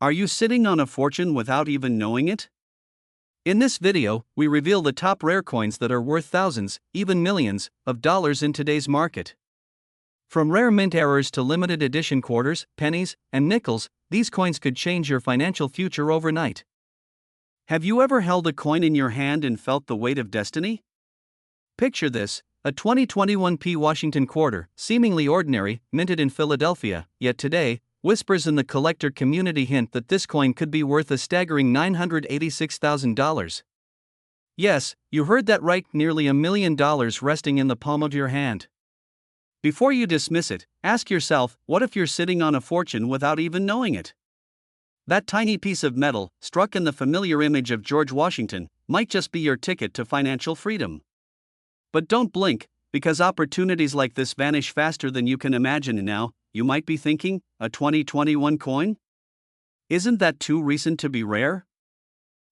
Are you sitting on a fortune without even knowing it? In this video, we reveal the top rare coins that are worth thousands, even millions, of dollars in today's market. From rare mint errors to limited edition quarters, pennies, and nickels, these coins could change your financial future overnight. Have you ever held a coin in your hand and felt the weight of destiny? Picture this: a 2021 P Washington quarter, seemingly ordinary, minted in Philadelphia, yet today, whispers in the collector community hint that this coin could be worth a staggering $986,000. Yes, you heard that right, nearly $1 million resting in the palm of your hand. Before you dismiss it, ask yourself, what if you're sitting on a fortune without even knowing it? That tiny piece of metal, struck in the familiar image of George Washington, might just be your ticket to financial freedom. But don't blink, because opportunities like this vanish faster than you can imagine. Now, you might be thinking, a 2021 coin? Isn't that too recent to be rare?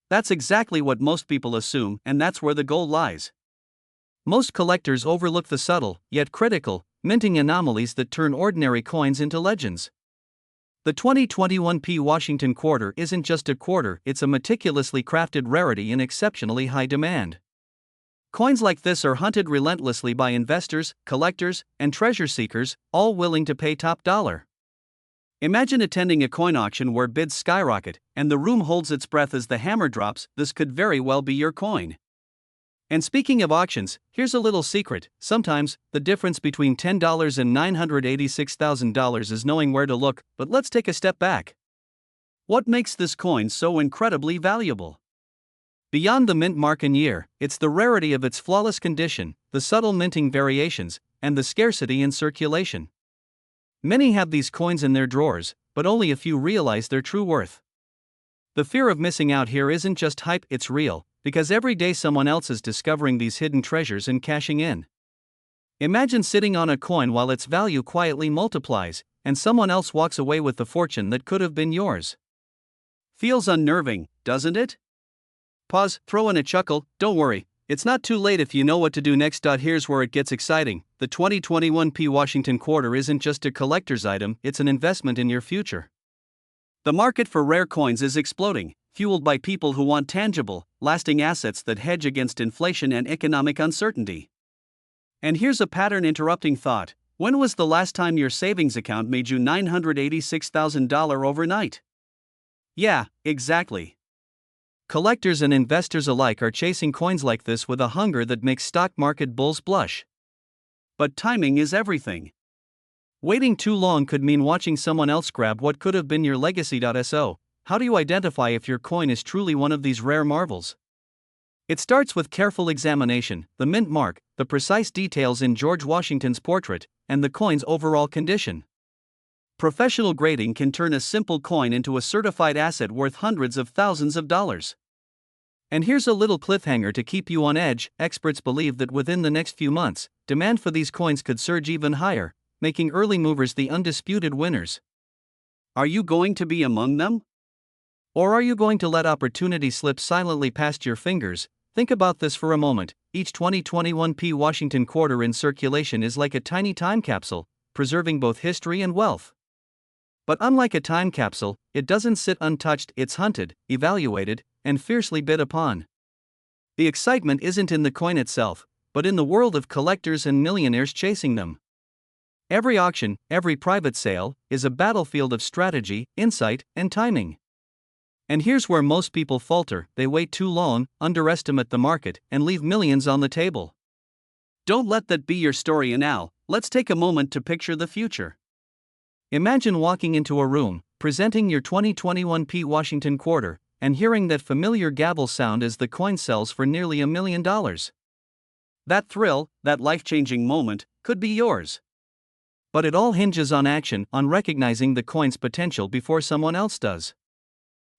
That's exactly what most people assume, and that's where the gold lies. Most collectors overlook the subtle, yet critical, minting anomalies that turn ordinary coins into legends. The 2021 P Washington quarter isn't just a quarter, it's a meticulously crafted rarity in exceptionally high demand. Coins like this are hunted relentlessly by investors, collectors, and treasure seekers, all willing to pay top dollar. Imagine attending a coin auction where bids skyrocket, and the room holds its breath as the hammer drops. This could very well be your coin. And speaking of auctions, here's a little secret: sometimes, the difference between $10 and $986,000 is knowing where to look. But let's take a step back. What makes this coin so incredibly valuable? Beyond the mint mark and year, it's the rarity of its flawless condition, the subtle minting variations, and the scarcity in circulation. Many have these coins in their drawers, but only a few realize their true worth. The fear of missing out here isn't just hype, it's real, because every day someone else is discovering these hidden treasures and cashing in. Imagine sitting on a coin while its value quietly multiplies, and someone else walks away with the fortune that could have been yours. Feels unnerving, doesn't it? Pause, throw in a chuckle. Don't worry, it's not too late if you know what to do next. Here's where it gets exciting. The 2021 P Washington quarter isn't just a collector's item, it's an investment in your future. The market for rare coins is exploding, fueled by people who want tangible, lasting assets that hedge against inflation and economic uncertainty. And here's a pattern-interrupting thought: when was the last time your savings account made you $986,000 overnight? Yeah, exactly. Collectors and investors alike are chasing coins like this with a hunger that makes stock market bulls blush. But timing is everything. Waiting too long could mean watching someone else grab what could have been your legacy. So, how do you identify if your coin is truly one of these rare marvels? It starts with careful examination: the mint mark, the precise details in George Washington's portrait, and the coin's overall condition. Professional grading can turn a simple coin into a certified asset worth hundreds of thousands of dollars. And here's a little cliffhanger to keep you on edge: experts believe that within the next few months, demand for these coins could surge even higher, making early movers the undisputed winners. Are you going to be among them? Or are you going to let opportunity slip silently past your fingers? Think about this for a moment. Each 2021 P Washington quarter in circulation is like a tiny time capsule, preserving both history and wealth. But unlike a time capsule, it doesn't sit untouched, it's hunted, evaluated, and fiercely bid upon. The excitement isn't in the coin itself, but in the world of collectors and millionaires chasing them. Every auction, every private sale, is a battlefield of strategy, insight, and timing. And here's where most people falter: they wait too long, underestimate the market, and leave millions on the table. Don't let that be your story. And now, let's take a moment to picture the future. Imagine walking into a room, presenting your 2021 P Washington quarter, and hearing that familiar gavel sound as the coin sells for nearly $1 million. That thrill, that life-changing moment, could be yours. But it all hinges on action, on recognizing the coin's potential before someone else does.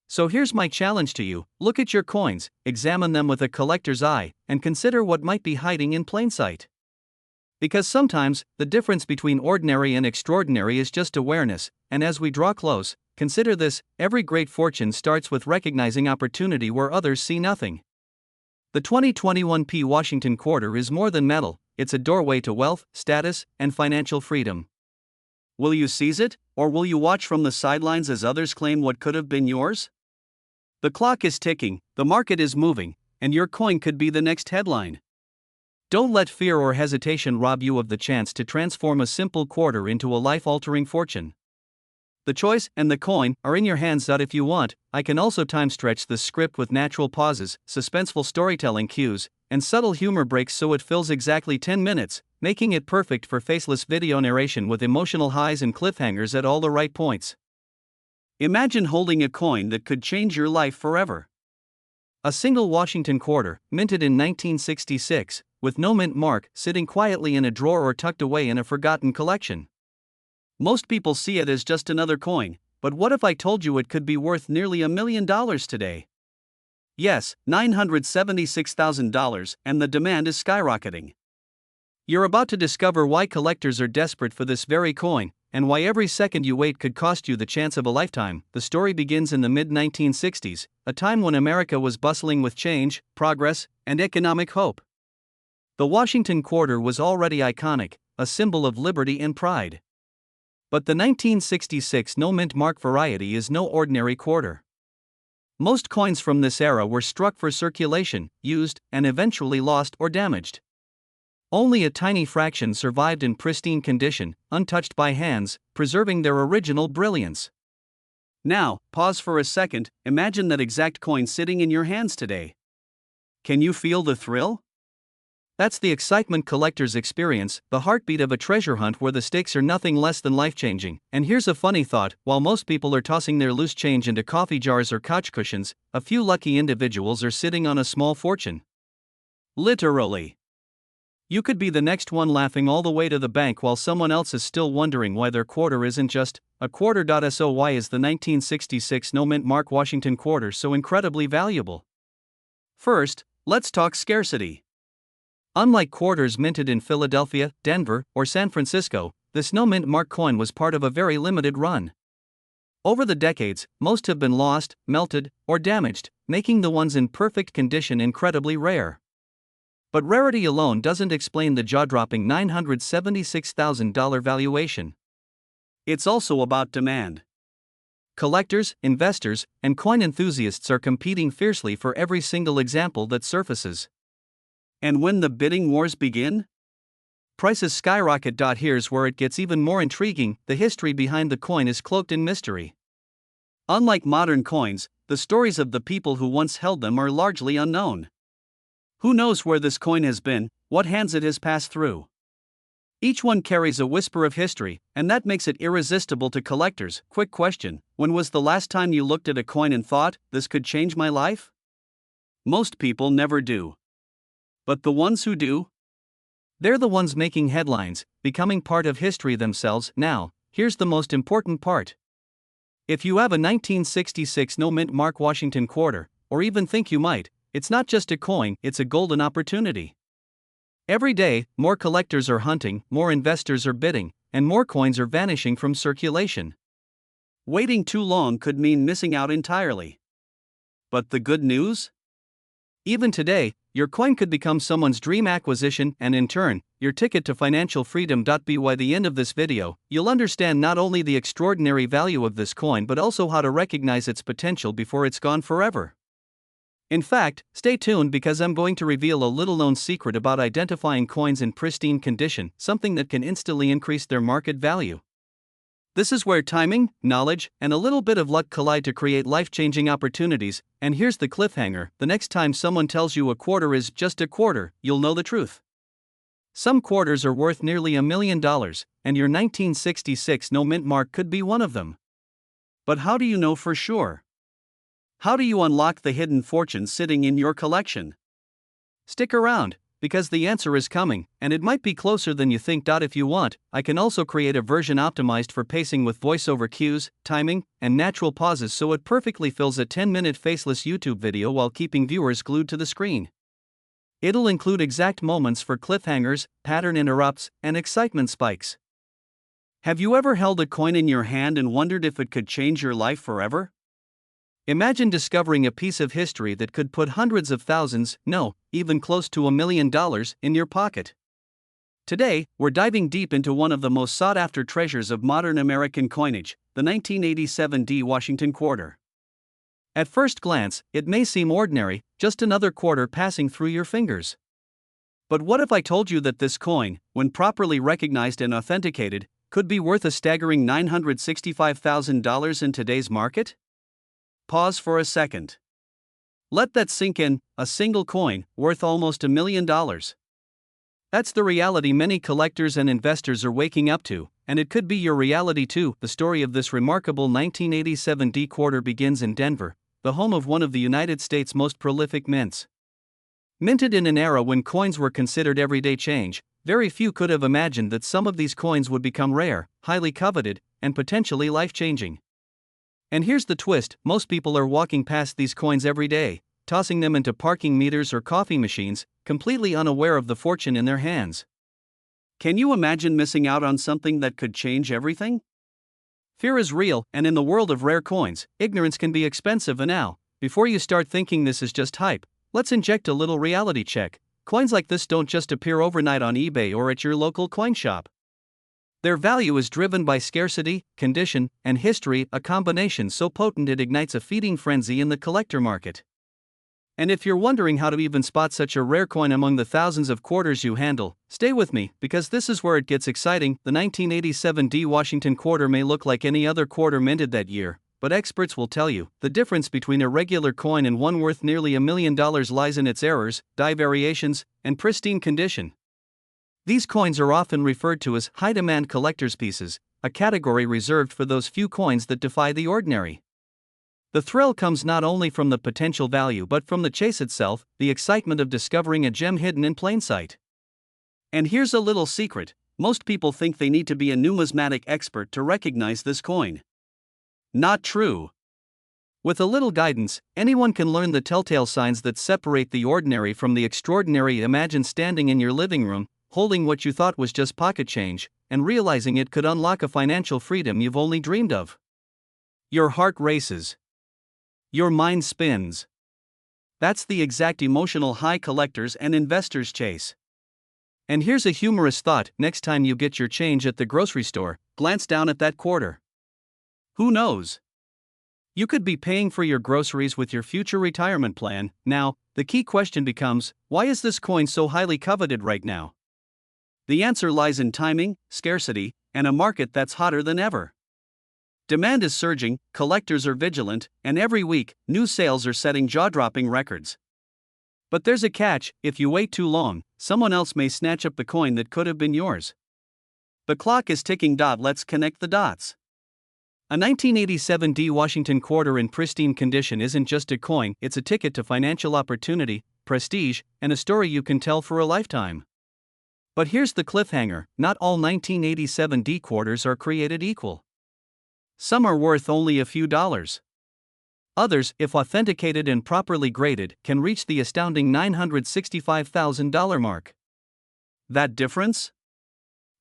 So here's my challenge to you: look at your coins, examine them with a collector's eye, and consider what might be hiding in plain sight. Because sometimes, the difference between ordinary and extraordinary is just awareness. And as we draw close, consider this: every great fortune starts with recognizing opportunity where others see nothing. The 2021 P Washington quarter is more than metal, it's a doorway to wealth, status, and financial freedom. Will you seize it, or will you watch from the sidelines as others claim what could have been yours? The clock is ticking, the market is moving, and your coin could be the next headline. Don't let fear or hesitation rob you of the chance to transform a simple quarter into a life-altering fortune. The choice and the coin are in your hands. If you want, I can also time stretch the script with natural pauses, suspenseful storytelling cues, and subtle humor breaks so it fills exactly 10 minutes, making it perfect for faceless video narration with emotional highs and cliffhangers at all the right points. Imagine holding a coin that could change your life forever. A single Washington quarter, minted in 1966, with no mint mark, sitting quietly in a drawer or tucked away in a forgotten collection. Most people see it as just another coin, but what if I told you it could be worth nearly $1 million today? Yes, $976,000, and the demand is skyrocketing. You're about to discover why collectors are desperate for this very coin, and why every second you wait could cost you the chance of a lifetime. The story begins in the mid-1960s, a time when America was bustling with change, progress, and economic hope. The Washington quarter was already iconic, a symbol of liberty and pride. But the 1966 no-mint mark variety is no ordinary quarter. Most coins from this era were struck for circulation, used, and eventually lost or damaged. Only a tiny fraction survived in pristine condition, untouched by hands, preserving their original brilliance. Now, pause for a second, imagine that exact coin sitting in your hands today. Can you feel the thrill? That's the excitement collectors experience, the heartbeat of a treasure hunt where the stakes are nothing less than life-changing. And here's a funny thought: while most people are tossing their loose change into coffee jars or couch cushions, a few lucky individuals are sitting on a small fortune. Literally. You could be the next one laughing all the way to the bank while someone else is still wondering why their quarter isn't just a quarter. So why is the 1966 no-mint mark Washington quarter so incredibly valuable? First, let's talk scarcity. Unlike quarters minted in Philadelphia, Denver, or San Francisco, this no-mint mark coin was part of a very limited run. Over the decades, most have been lost, melted, or damaged, making the ones in perfect condition incredibly rare. But rarity alone doesn't explain the jaw-dropping $976,000 valuation. It's also about demand. Collectors, investors, and coin enthusiasts are competing fiercely for every single example that surfaces. And when the bidding wars begin, prices skyrocket. Here's where it gets even more intriguing: the history behind the coin is cloaked in mystery. Unlike modern coins, the stories of the people who once held them are largely unknown. Who knows where this coin has been, what hands it has passed through? Each one carries a whisper of history, and that makes it irresistible to collectors. Quick question: when was the last time you looked at a coin and thought, this could change my life? Most people never do. But the ones who do? They're the ones making headlines, becoming part of history themselves. Now, here's the most important part. If you have a 1966 no-mint mark Washington quarter, or even think you might, it's not just a coin, it's a golden opportunity. Every day, more collectors are hunting, more investors are bidding, and more coins are vanishing from circulation. Waiting too long could mean missing out entirely. But the good news? Even today, your coin could become someone's dream acquisition and, in turn, your ticket to financial freedom. By the end of this video, you'll understand not only the extraordinary value of this coin but also how to recognize its potential before it's gone forever. In fact, stay tuned because I'm going to reveal a little-known secret about identifying coins in pristine condition, something that can instantly increase their market value. This is where timing, knowledge, and a little bit of luck collide to create life-changing opportunities. And here's the cliffhanger: the next time someone tells you a quarter is just a quarter, you'll know the truth. Some quarters are worth nearly $1 million, and your 1966 no-mint mark could be one of them. But how do you know for sure? How do you unlock the hidden fortune sitting in your collection? Stick around, because the answer is coming, and it might be closer than you think. If you want, I can also create a version optimized for pacing with voiceover cues, timing, and natural pauses so it perfectly fills a 10-minute faceless YouTube video while keeping viewers glued to the screen. It'll include exact moments for cliffhangers, pattern interrupts, and excitement spikes. Have you ever held a coin in your hand and wondered if it could change your life forever? Imagine discovering a piece of history that could put hundreds of thousands, no, even close to $1 million, in your pocket. Today, we're diving deep into one of the most sought-after treasures of modern American coinage, the 1987 D Washington quarter. At first glance, it may seem ordinary, just another quarter passing through your fingers. But what if I told you that this coin, when properly recognized and authenticated, could be worth a staggering $965,000 in today's market? Pause for a second. Let that sink in, a single coin, worth almost $1 million. That's the reality many collectors and investors are waking up to, and it could be your reality too. The story of this remarkable 1987 D quarter begins in Denver, the home of one of the United States' most prolific mints. Minted in an era when coins were considered everyday change, very few could have imagined that some of these coins would become rare, highly coveted, and potentially life-changing. And here's the twist: most people are walking past these coins every day, tossing them into parking meters or coffee machines, completely unaware of the fortune in their hands. Can you imagine missing out on something that could change everything? Fear is real, and in the world of rare coins, ignorance can be expensive. And now, before you start thinking this is just hype, let's inject a little reality check. Coins like this don't just appear overnight on eBay or at your local coin shop. Their value is driven by scarcity, condition, and history, a combination so potent it ignites a feeding frenzy in the collector market. And if you're wondering how to even spot such a rare coin among the thousands of quarters you handle, stay with me, because this is where it gets exciting. The 1987 D Washington quarter may look like any other quarter minted that year, but experts will tell you, the difference between a regular coin and one worth nearly $1 million lies in its errors, die variations, and pristine condition. These coins are often referred to as high-demand collector's pieces, a category reserved for those few coins that defy the ordinary. The thrill comes not only from the potential value but from the chase itself, the excitement of discovering a gem hidden in plain sight. And here's a little secret: most people think they need to be a numismatic expert to recognize this coin. Not true. With a little guidance, anyone can learn the telltale signs that separate the ordinary from the extraordinary. Imagine standing in your living room, holding what you thought was just pocket change, and realizing it could unlock a financial freedom you've only dreamed of. Your heart races. Your mind spins. That's the exact emotional high collectors and investors chase. And here's a humorous thought: next time you get your change at the grocery store, glance down at that quarter. Who knows? You could be paying for your groceries with your future retirement plan. Now, the key question becomes, why is this coin so highly coveted right now? The answer lies in timing, scarcity, and a market that's hotter than ever. Demand is surging, collectors are vigilant, and every week, new sales are setting jaw-dropping records. But there's a catch: if you wait too long, someone else may snatch up the coin that could have been yours. The clock is ticking. Let's connect the dots. A 1987 D Washington quarter in pristine condition isn't just a coin, it's a ticket to financial opportunity, prestige, and a story you can tell for a lifetime. But here's the cliffhanger: not all 1987 D quarters are created equal. Some are worth only a few dollars. Others, if authenticated and properly graded, can reach the astounding $965,000 mark. That difference?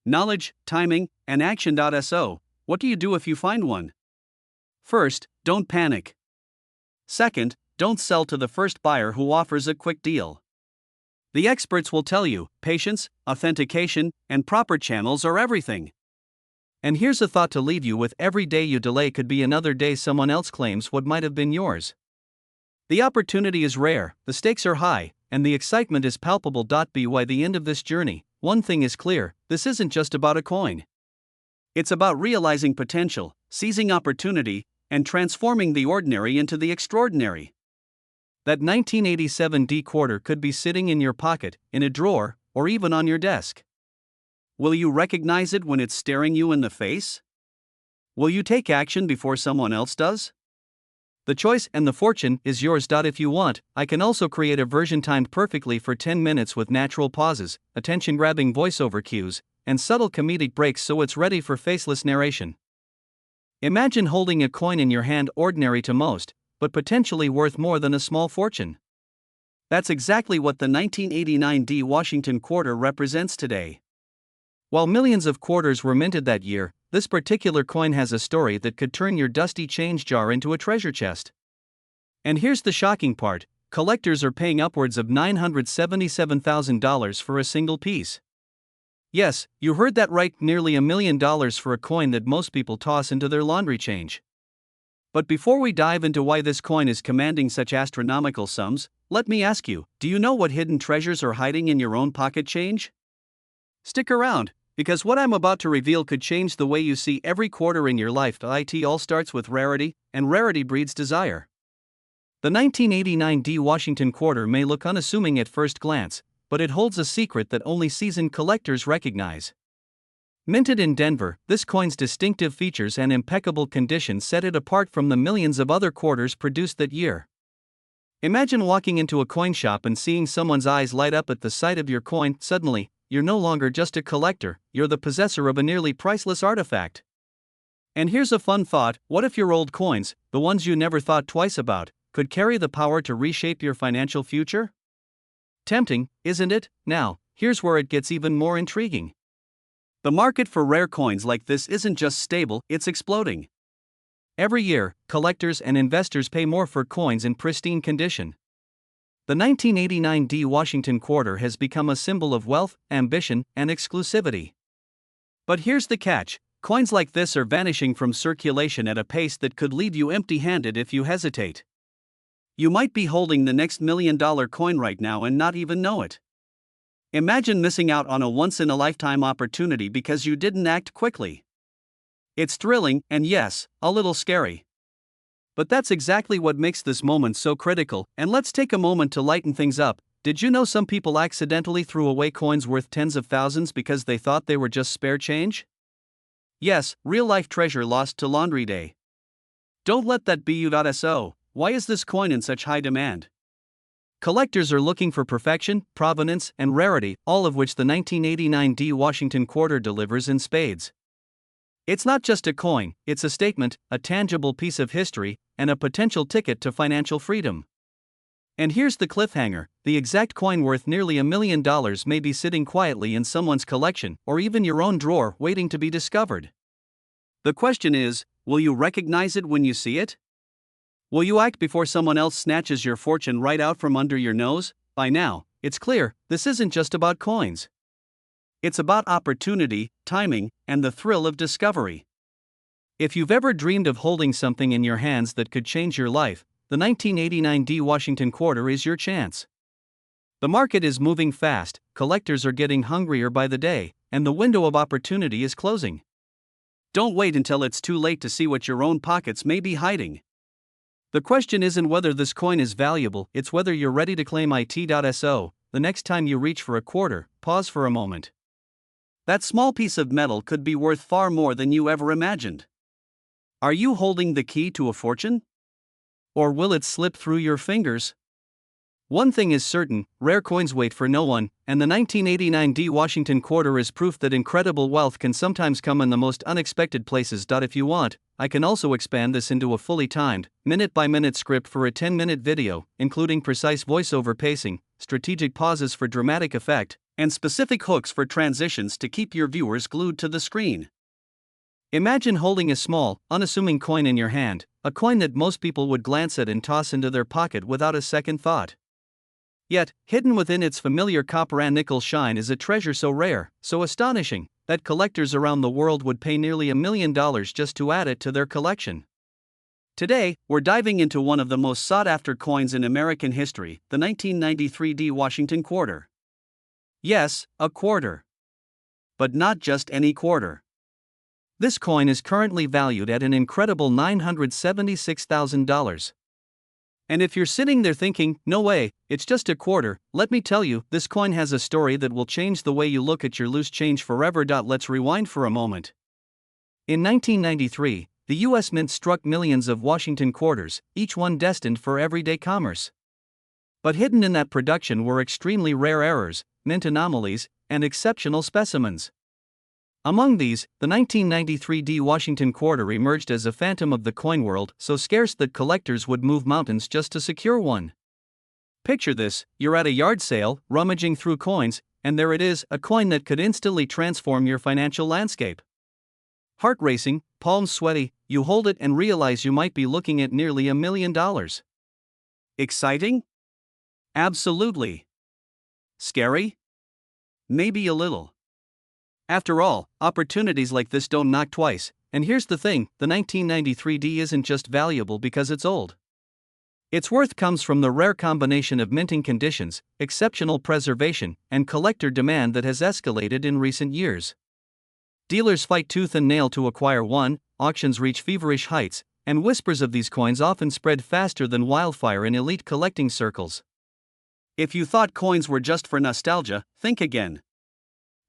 Knowledge, timing, and action. So, what do you do if you find one? First, don't panic. Second, don't sell to the first buyer who offers a quick deal. The experts will tell you, patience, authentication, and proper channels are everything. And here's a thought to leave you with: every day you delay could be another day someone else claims what might have been yours. The opportunity is rare, the stakes are high, and the excitement is palpable. By the end of this journey, one thing is clear: this isn't just about a coin. It's about realizing potential, seizing opportunity, and transforming the ordinary into the extraordinary. That 1987 D quarter could be sitting in your pocket, in a drawer, or even on your desk. Will you recognize it when it's staring you in the face? Will you take action before someone else does? The choice and the fortune is yours. If you want, I can also create a version timed perfectly for 10 minutes with natural pauses, attention-grabbing voiceover cues, and subtle comedic breaks so it's ready for faceless narration. Imagine holding a coin in your hand, ordinary to most, but potentially worth more than a small fortune. That's exactly what the 1989 D Washington quarter represents today. While millions of quarters were minted that year, this particular coin has a story that could turn your dusty change jar into a treasure chest. And here's the shocking part: collectors are paying upwards of $977,000 for a single piece. Yes, you heard that right, nearly $1 million for a coin that most people toss into their laundry change. But before we dive into why this coin is commanding such astronomical sums, let me ask you, do you know what hidden treasures are hiding in your own pocket change? Stick around, because what I'm about to reveal could change the way you see every quarter in your life. It all starts with rarity, and rarity breeds desire. The 1989 D Washington quarter may look unassuming at first glance, but it holds a secret that only seasoned collectors recognize. Minted in Denver, this coin's distinctive features and impeccable condition set it apart from the millions of other quarters produced that year. Imagine walking into a coin shop and seeing someone's eyes light up at the sight of your coin. Suddenly, you're no longer just a collector, you're the possessor of a nearly priceless artifact. And here's a fun thought: what if your old coins, the ones you never thought twice about, could carry the power to reshape your financial future? Tempting, isn't it? Now, here's where it gets even more intriguing. The market for rare coins like this isn't just stable, it's exploding. Every year, collectors and investors pay more for coins in pristine condition. The 1989 D Washington quarter has become a symbol of wealth, ambition, and exclusivity. But here's the catch: coins like this are vanishing from circulation at a pace that could leave you empty-handed if you hesitate. You might be holding the next $1 million coin right now and not even know it. Imagine missing out on a once-in-a-lifetime opportunity because you didn't act quickly. It's thrilling, and yes, a little scary. But that's exactly what makes this moment so critical, and let's take a moment to lighten things up. Did you know some people accidentally threw away coins worth tens of thousands because they thought they were just spare change? Yes, real-life treasure lost to laundry day. Don't let that be you. So, why is this coin in such high demand? Collectors are looking for perfection, provenance, and rarity, all of which the 1989 D Washington quarter delivers in spades. It's not just a coin, it's a statement, a tangible piece of history, and a potential ticket to financial freedom. And here's the cliffhanger: the exact coin worth nearly $1 million may be sitting quietly in someone's collection, or even your own drawer, waiting to be discovered. The question is, will you recognize it when you see it? Will you act before someone else snatches your fortune right out from under your nose? By now, it's clear, this isn't just about coins. It's about opportunity, timing, and the thrill of discovery. If you've ever dreamed of holding something in your hands that could change your life, the 1989 D Washington quarter is your chance. The market is moving fast, collectors are getting hungrier by the day, and the window of opportunity is closing. Don't wait until it's too late to see what your own pockets may be hiding. The question isn't whether this coin is valuable, it's whether you're ready to claim it. So, the next time you reach for a quarter, pause for a moment. That small piece of metal could be worth far more than you ever imagined. Are you holding the key to a fortune? Or will it slip through your fingers? One thing is certain: rare coins wait for no one, and the 1989 D Washington quarter is proof that incredible wealth can sometimes come in the most unexpected places. If you want, I can also expand this into a fully timed, minute-by-minute script for a 10-minute video, including precise voiceover pacing, strategic pauses for dramatic effect, and specific hooks for transitions to keep your viewers glued to the screen. Imagine holding a small, unassuming coin in your hand, a coin that most people would glance at and toss into their pocket without a second thought. Yet, hidden within its familiar copper and nickel shine is a treasure so rare, so astonishing, that collectors around the world would pay nearly $1 million just to add it to their collection. Today, we're diving into one of the most sought-after coins in American history, the 1993 D Washington quarter. Yes, a quarter. But not just any quarter. This coin is currently valued at an incredible $976,000. And if you're sitting there thinking, no way, it's just a quarter, let me tell you, this coin has a story that will change the way you look at your loose change forever. Let's rewind for a moment. In 1993, the U.S. Mint struck millions of Washington quarters, each one destined for everyday commerce. But hidden in that production were extremely rare errors, mint anomalies, and exceptional specimens. Among these, the 1993 D Washington quarter emerged as a phantom of the coin world, so scarce that collectors would move mountains just to secure one. Picture this: you're at a yard sale, rummaging through coins, and there it is, a coin that could instantly transform your financial landscape. Heart racing, palms sweaty, you hold it and realize you might be looking at nearly $1 million. Exciting? Absolutely. Scary? Maybe a little. After all, opportunities like this don't knock twice, and here's the thing, the 1993D isn't just valuable because it's old. Its worth comes from the rare combination of minting conditions, exceptional preservation, and collector demand that has escalated in recent years. Dealers fight tooth and nail to acquire one, auctions reach feverish heights, and whispers of these coins often spread faster than wildfire in elite collecting circles. If you thought coins were just for nostalgia, think again.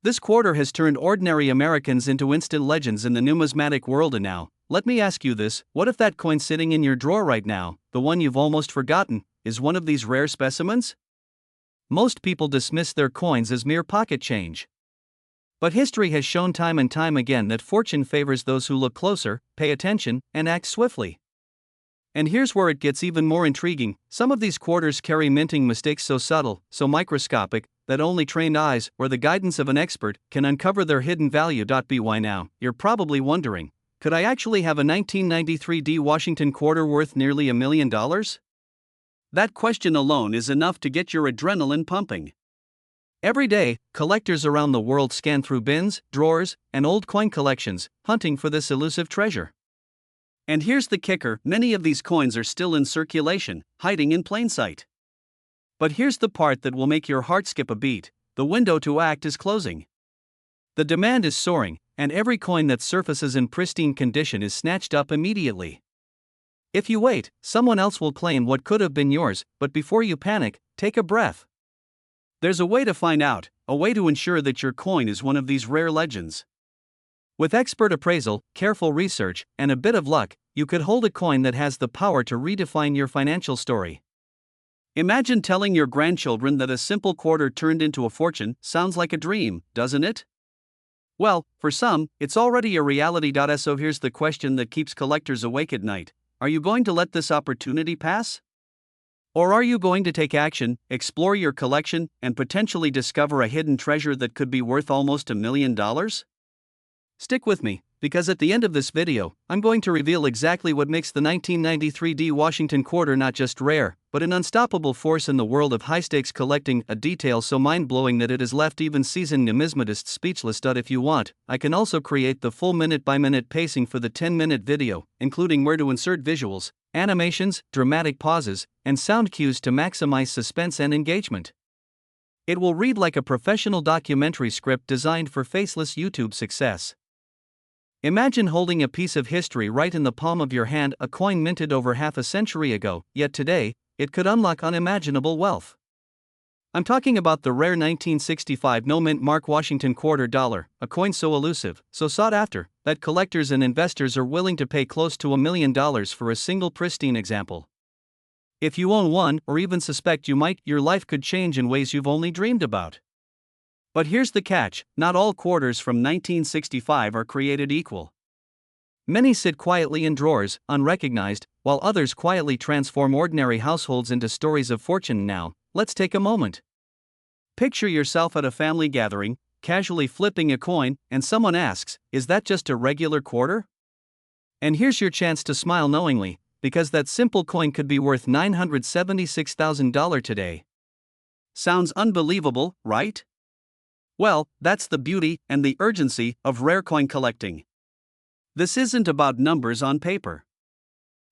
This quarter has turned ordinary Americans into instant legends in the numismatic world, and now, let me ask you this, what if that coin sitting in your drawer right now, the one you've almost forgotten, is one of these rare specimens? Most people dismiss their coins as mere pocket change. But history has shown time and time again that fortune favors those who look closer, pay attention, and act swiftly. And here's where it gets even more intriguing, some of these quarters carry minting mistakes so subtle, so microscopic, that only trained eyes, or the guidance of an expert, can uncover their hidden value. By now, you're probably wondering, could I actually have a 1993D Washington quarter worth nearly $1 million? That question alone is enough to get your adrenaline pumping. Every day, collectors around the world scan through bins, drawers, and old coin collections, hunting for this elusive treasure. And here's the kicker, many of these coins are still in circulation, hiding in plain sight. But here's the part that will make your heart skip a beat, the window to act is closing. The demand is soaring, and every coin that surfaces in pristine condition is snatched up immediately. If you wait, someone else will claim what could have been yours, but before you panic, take a breath. There's a way to find out, a way to ensure that your coin is one of these rare legends. With expert appraisal, careful research, and a bit of luck, you could hold a coin that has the power to redefine your financial story. Imagine telling your grandchildren that a simple quarter turned into a fortune. Sounds like a dream, doesn't it? Well, for some, it's already a reality. So here's the question that keeps collectors awake at night. Are you going to let this opportunity pass? Or are you going to take action, explore your collection, and potentially discover a hidden treasure that could be worth almost $1 million? Stick with me, because at the end of this video, I'm going to reveal exactly what makes the 1993D Washington quarter not just rare, but an unstoppable force in the world of high-stakes collecting, a detail so mind-blowing that it has left even seasoned numismatists speechless. If you want, I can also create the full minute-by-minute pacing for the 10-minute video, including where to insert visuals, animations, dramatic pauses, and sound cues to maximize suspense and engagement. It will read like a professional documentary script designed for faceless YouTube success. Imagine holding a piece of history right in the palm of your hand, a coin minted over half a century ago, yet today, it could unlock unimaginable wealth. I'm talking about the rare 1965 no-mint mark Washington quarter dollar, a coin so elusive, so sought after, that collectors and investors are willing to pay close to $1 million for a single pristine example. If you own one, or even suspect you might, your life could change in ways you've only dreamed about. But here's the catch, not all quarters from 1965 are created equal. Many sit quietly in drawers, unrecognized, while others quietly transform ordinary households into stories of fortune. Now, let's take a moment. Picture yourself at a family gathering, casually flipping a coin, and someone asks, "Is that just a regular quarter?" And here's your chance to smile knowingly, because that simple coin could be worth $976,000 today. Sounds unbelievable, right? Well, that's the beauty and the urgency of rare coin collecting. This isn't about numbers on paper.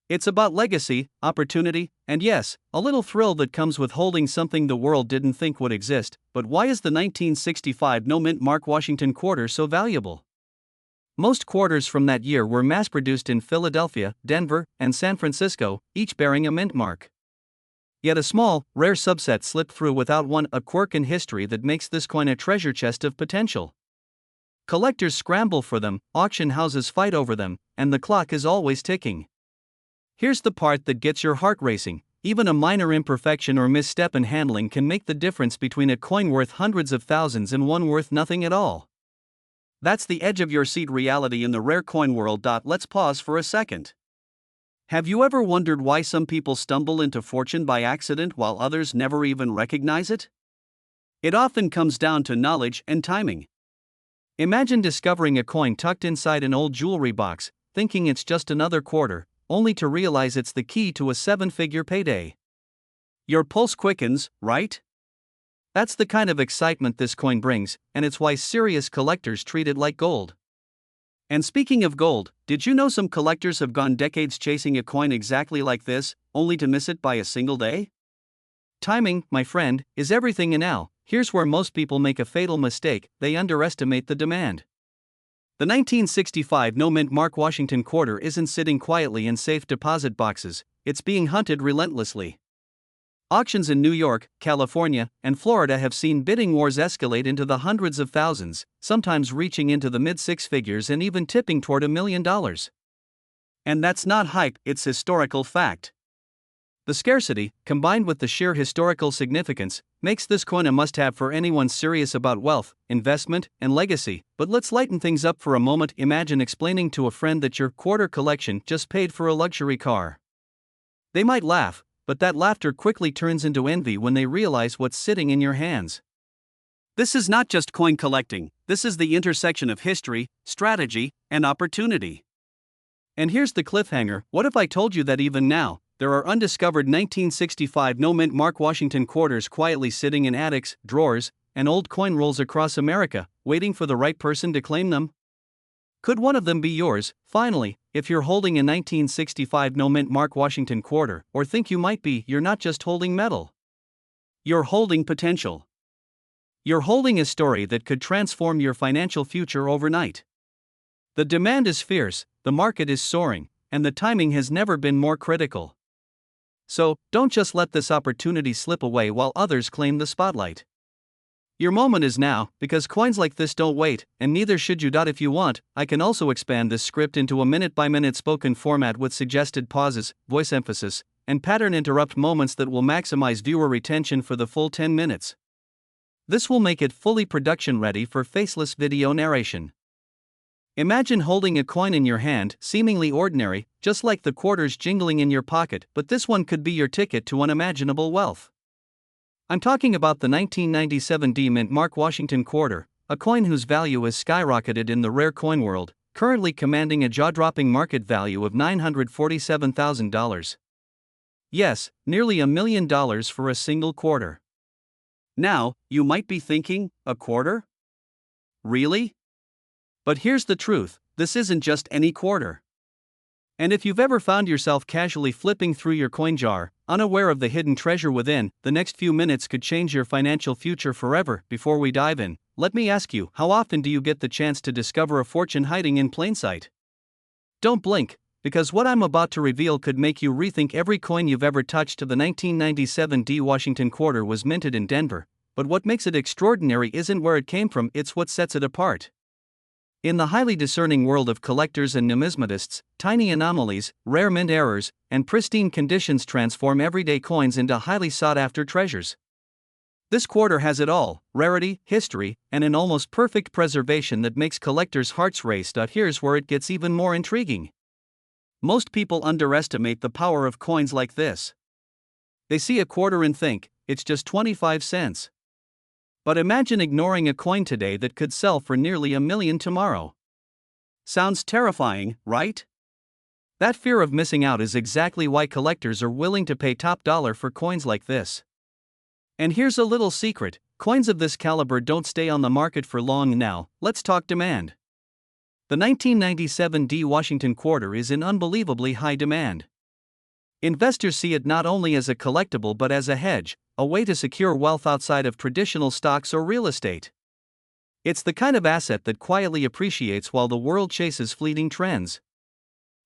It's about legacy, opportunity, and yes, a little thrill that comes with holding something the world didn't think would exist. But why is the 1965 no-mint mark Washington quarter so valuable? Most quarters from that year were mass-produced in Philadelphia, Denver, and San Francisco, each bearing a mint mark. Yet a small, rare subset slipped through without one, a quirk in history that makes this coin a treasure chest of potential. Collectors scramble for them, auction houses fight over them, and the clock is always ticking. Here's the part that gets your heart racing. Even a minor imperfection or misstep in handling can make the difference between a coin worth hundreds of thousands and one worth nothing at all. That's the edge of your seat reality in the rare coin world. Let's pause for a second. Have you ever wondered why some people stumble into fortune by accident while others never even recognize it? It often comes down to knowledge and timing. Imagine discovering a coin tucked inside an old jewelry box, thinking it's just another quarter, only to realize it's the key to a seven-figure payday. Your pulse quickens, right? That's the kind of excitement this coin brings, and it's why serious collectors treat it like gold. And speaking of gold, did you know some collectors have gone decades chasing a coin exactly like this, only to miss it by a single day? Timing, my friend, is everything, and now, here's where most people make a fatal mistake: they underestimate the demand. The 1965 no-mint Mark Washington quarter isn't sitting quietly in safe deposit boxes, it's being hunted relentlessly. Auctions in New York, California, and Florida have seen bidding wars escalate into the hundreds of thousands, sometimes reaching into the mid-six figures and even tipping toward $1 million. And that's not hype, it's historical fact. The scarcity, combined with the sheer historical significance, makes this coin a must-have for anyone serious about wealth, investment, and legacy. But let's lighten things up for a moment. Imagine explaining to a friend that your quarter collection just paid for a luxury car. They might laugh, but that laughter quickly turns into envy when they realize what's sitting in your hands. This is not just coin collecting, this is the intersection of history, strategy, and opportunity. And here's the cliffhanger: what if I told you that even now, there are undiscovered 1965 no-mint Mark Washington quarters quietly sitting in attics, drawers, and old coin rolls across America, waiting for the right person to claim them? Could one of them be yours? Finally, if you're holding a 1965 no-mint Mark Washington quarter, or think you might be, you're not just holding metal. You're holding potential. You're holding a story that could transform your financial future overnight. The demand is fierce, the market is soaring, and the timing has never been more critical. So, don't just let this opportunity slip away while others claim the spotlight. Your moment is now, because coins like this don't wait, and neither should you. If you want, I can also expand this script into a minute-by-minute spoken format with suggested pauses, voice emphasis, and pattern interrupt moments that will maximize viewer retention for the full 10 minutes. This will make it fully production-ready for faceless video narration. Imagine holding a coin in your hand, seemingly ordinary, just like the quarters jingling in your pocket, but this one could be your ticket to unimaginable wealth. I'm talking about the 1997 D-Mint Mark Washington quarter, a coin whose value has skyrocketed in the rare coin world, currently commanding a jaw-dropping market value of $947,000. Yes, nearly $1 million for a single quarter. Now, you might be thinking, a quarter? Really? But here's the truth: this isn't just any quarter. And if you've ever found yourself casually flipping through your coin jar, unaware of the hidden treasure within, the next few minutes could change your financial future forever. Before we dive in, let me ask you, how often do you get the chance to discover a fortune hiding in plain sight? Don't blink, because what I'm about to reveal could make you rethink every coin you've ever touched. The 1997 D Washington quarter was minted in Denver, but what makes it extraordinary isn't where it came from, it's what sets it apart. In the highly discerning world of collectors and numismatists, tiny anomalies, rare mint errors, and pristine conditions transform everyday coins into highly sought-after treasures. This quarter has it all: rarity, history, and an almost perfect preservation that makes collectors' hearts race. Here's where it gets even more intriguing. Most people underestimate the power of coins like this. They see a quarter and think, it's just 25 cents. But imagine ignoring a coin today that could sell for nearly $1 million tomorrow. Sounds terrifying, right? That fear of missing out is exactly why collectors are willing to pay top dollar for coins like this. And here's a little secret: coins of this caliber don't stay on the market for long. Now, let's talk demand. The 1997 D Washington quarter is in unbelievably high demand. Investors see it not only as a collectible but as a hedge, a way to secure wealth outside of traditional stocks or real estate. It's the kind of asset that quietly appreciates while the world chases fleeting trends.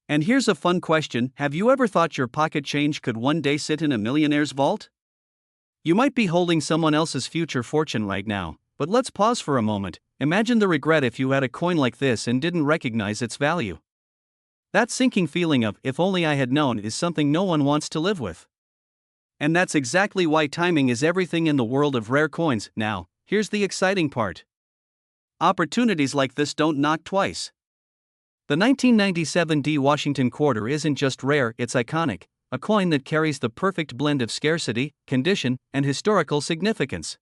And here's a fun question: have you ever thought your pocket change could one day sit in a millionaire's vault? You might be holding someone else's future fortune right now, but let's pause for a moment. Imagine the regret if you had a coin like this and didn't recognize its value. That sinking feeling of, if only I had known, is something no one wants to live with. And that's exactly why timing is everything in the world of rare coins. Now, here's the exciting part. Opportunities like this don't knock twice. The 1997 D Washington quarter isn't just rare, it's iconic, a coin that carries the perfect blend of scarcity, condition, and historical significance.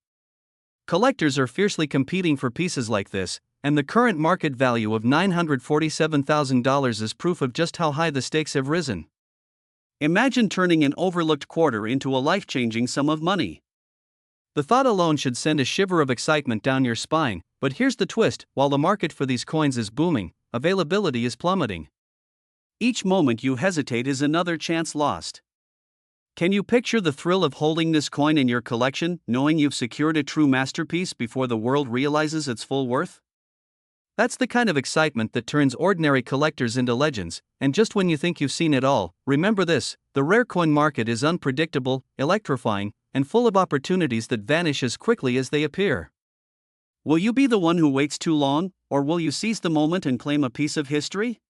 Collectors are fiercely competing for pieces like this, and the current market value of $947,000 is proof of just how high the stakes have risen. Imagine turning an overlooked quarter into a life-changing sum of money. The thought alone should send a shiver of excitement down your spine, but here's the twist: while the market for these coins is booming, availability is plummeting. Each moment you hesitate is another chance lost. Can you picture the thrill of holding this coin in your collection, knowing you've secured a true masterpiece before the world realizes its full worth? That's the kind of excitement that turns ordinary collectors into legends, and just when you think you've seen it all, remember this: the rare coin market is unpredictable, electrifying, and full of opportunities that vanish as quickly as they appear. Will you be the one who waits too long, or will you seize the moment and claim a piece of history?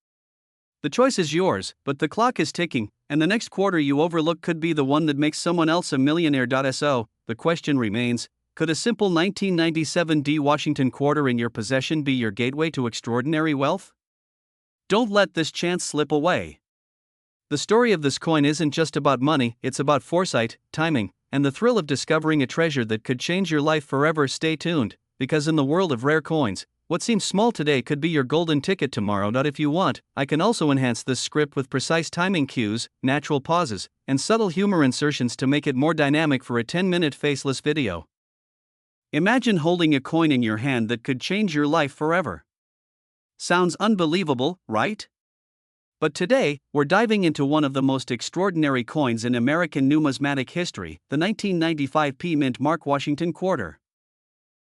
The choice is yours, but the clock is ticking, and the next quarter you overlook could be the one that makes someone else a millionaire. So, the question remains: could a simple 1997 D Washington quarter in your possession be your gateway to extraordinary wealth? Don't let this chance slip away. The story of this coin isn't just about money, it's about foresight, timing, and the thrill of discovering a treasure that could change your life forever. Stay tuned, because in the world of rare coins, what seems small today could be your golden ticket tomorrow. If you want, I can also enhance this script with precise timing cues, natural pauses, and subtle humor insertions to make it more dynamic for a 10-minute faceless video. Imagine holding a coin in your hand that could change your life forever. Sounds unbelievable, right? But today, we're diving into one of the most extraordinary coins in American numismatic history, the 1995 P Mint Mark Washington quarter.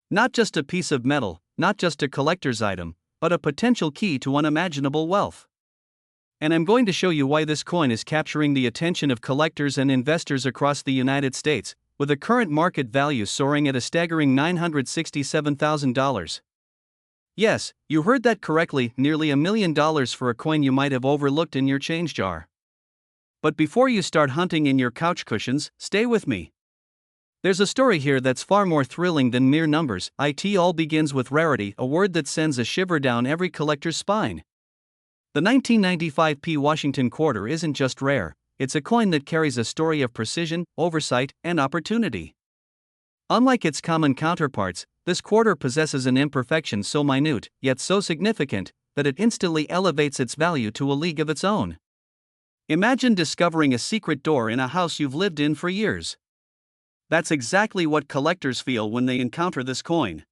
Not just a piece of metal, not just a collector's item, but a potential key to unimaginable wealth. And I'm going to show you why this coin is capturing the attention of collectors and investors across the United States, with a current market value soaring at a staggering $967,000. Yes, you heard that correctly, nearly $1 million for a coin you might have overlooked in your change jar. But before you start hunting in your couch cushions, stay with me. There's a story here that's far more thrilling than mere numbers. It all begins with rarity, a word that sends a shiver down every collector's spine. The 1995 P Washington quarter isn't just rare, it's a coin that carries a story of precision, oversight, and opportunity. Unlike its common counterparts, this quarter possesses an imperfection so minute, yet so significant, that it instantly elevates its value to a league of its own. Imagine discovering a secret door in a house you've lived in for years. That's exactly what collectors feel when they encounter this coin.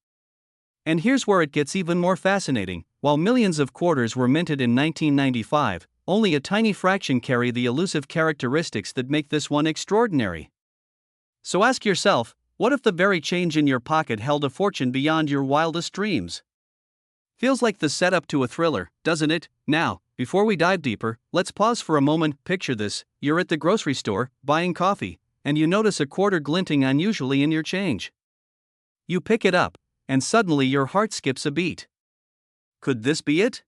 And here's where it gets even more fascinating: while millions of quarters were minted in 1995, only a tiny fraction carry the elusive characteristics that make this one extraordinary. So ask yourself, what if the very change in your pocket held a fortune beyond your wildest dreams? Feels like the setup to a thriller, doesn't it? Now, before we dive deeper, let's pause for a moment. Picture this: you're at the grocery store, buying coffee, and you notice a quarter glinting unusually in your change. You pick it up, and suddenly your heart skips a beat. Could this be it?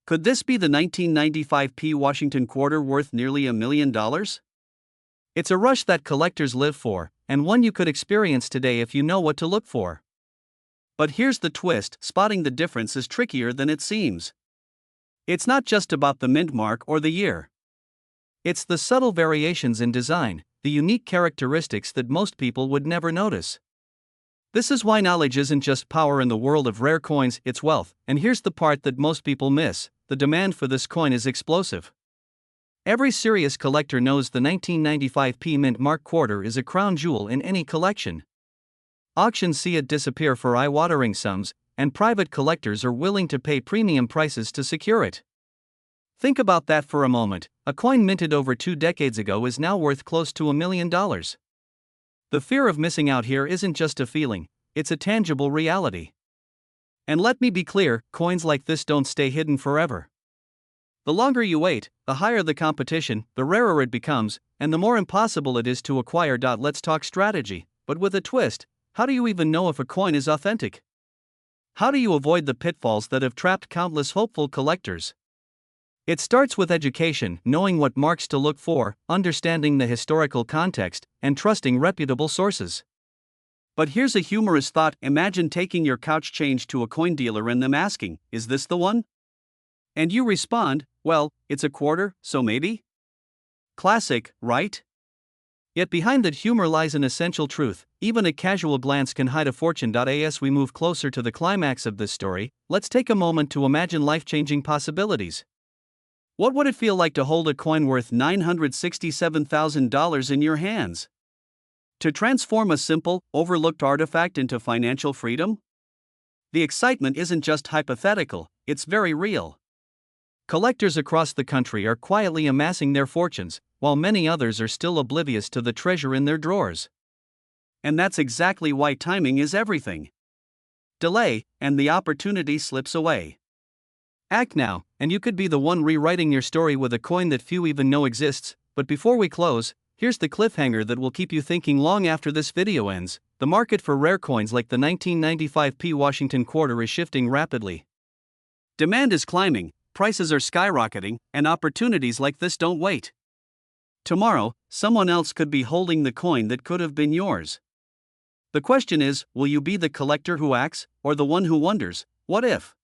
Could this be the 1995 P Washington quarter worth nearly $1 million? It's a rush that collectors live for, and one you could experience today if you know what to look for. But here's the twist: spotting the difference is trickier than it seems. It's not just about the mint mark or the year. It's the subtle variations in design, the unique characteristics that most people would never notice. This is why knowledge isn't just power in the world of rare coins, it's wealth. And here's the part that most people miss: the demand for this coin is explosive. Every serious collector knows the 1995 P Mint Mark quarter is a crown jewel in any collection. Auctions see it disappear for eye-watering sums, and private collectors are willing to pay premium prices to secure it. Think about that for a moment: a coin minted over 2 decades ago is now worth close to $1 million. The fear of missing out here isn't just a feeling, it's a tangible reality. And let me be clear, coins like this don't stay hidden forever. The longer you wait, the higher the competition, the rarer it becomes, and the more impossible it is to acquire. Let's talk strategy, but with a twist: how do you even know if a coin is authentic? How do you avoid the pitfalls that have trapped countless hopeful collectors? It starts with education, knowing what marks to look for, understanding the historical context, and trusting reputable sources. But here's a humorous thought: imagine taking your couch change to a coin dealer and them asking, "Is this the one?" And you respond, "Well, it's a quarter, so maybe?" Classic, right? Yet behind that humor lies an essential truth: even a casual glance can hide a fortune. As we move closer to the climax of this story, let's take a moment to imagine life-changing possibilities. What would it feel like to hold a coin worth $967,000 in your hands? To transform a simple, overlooked artifact into financial freedom? The excitement isn't just hypothetical, it's very real. Collectors across the country are quietly amassing their fortunes, while many others are still oblivious to the treasure in their drawers. And that's exactly why timing is everything. Delay, and the opportunity slips away. Act now, and you could be the one rewriting your story with a coin that few even know exists. But before we close, here's the cliffhanger that will keep you thinking long after this video ends. The market for rare coins like the 1995p Washington quarter is shifting rapidly. Demand is climbing, prices are skyrocketing, and opportunities like this don't wait. Tomorrow, someone else could be holding the coin that could have been yours. The question is, will you be the collector who acts, or the one who wonders, what if?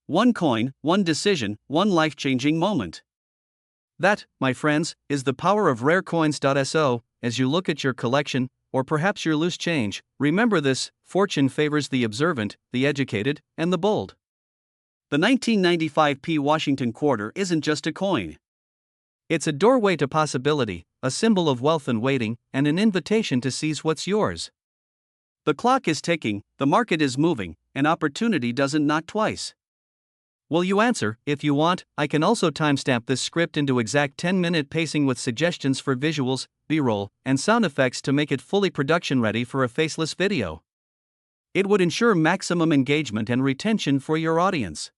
One coin, one decision, one life-changing moment. That, my friends, is the power of rarecoins.so. As you look at your collection, or perhaps your loose change, remember this: fortune favors the observant, the educated, and the bold. The 1995p Washington quarter isn't just a coin. It's a doorway to possibility, a symbol of wealth and waiting, and an invitation to seize what's yours. The clock is ticking, the market is moving, and opportunity doesn't knock twice. Will you answer? If you want, I can also timestamp this script into exact 10-minute pacing with suggestions for visuals, B-roll, and sound effects to make it fully production ready for a faceless video. It would ensure maximum engagement and retention for your audience.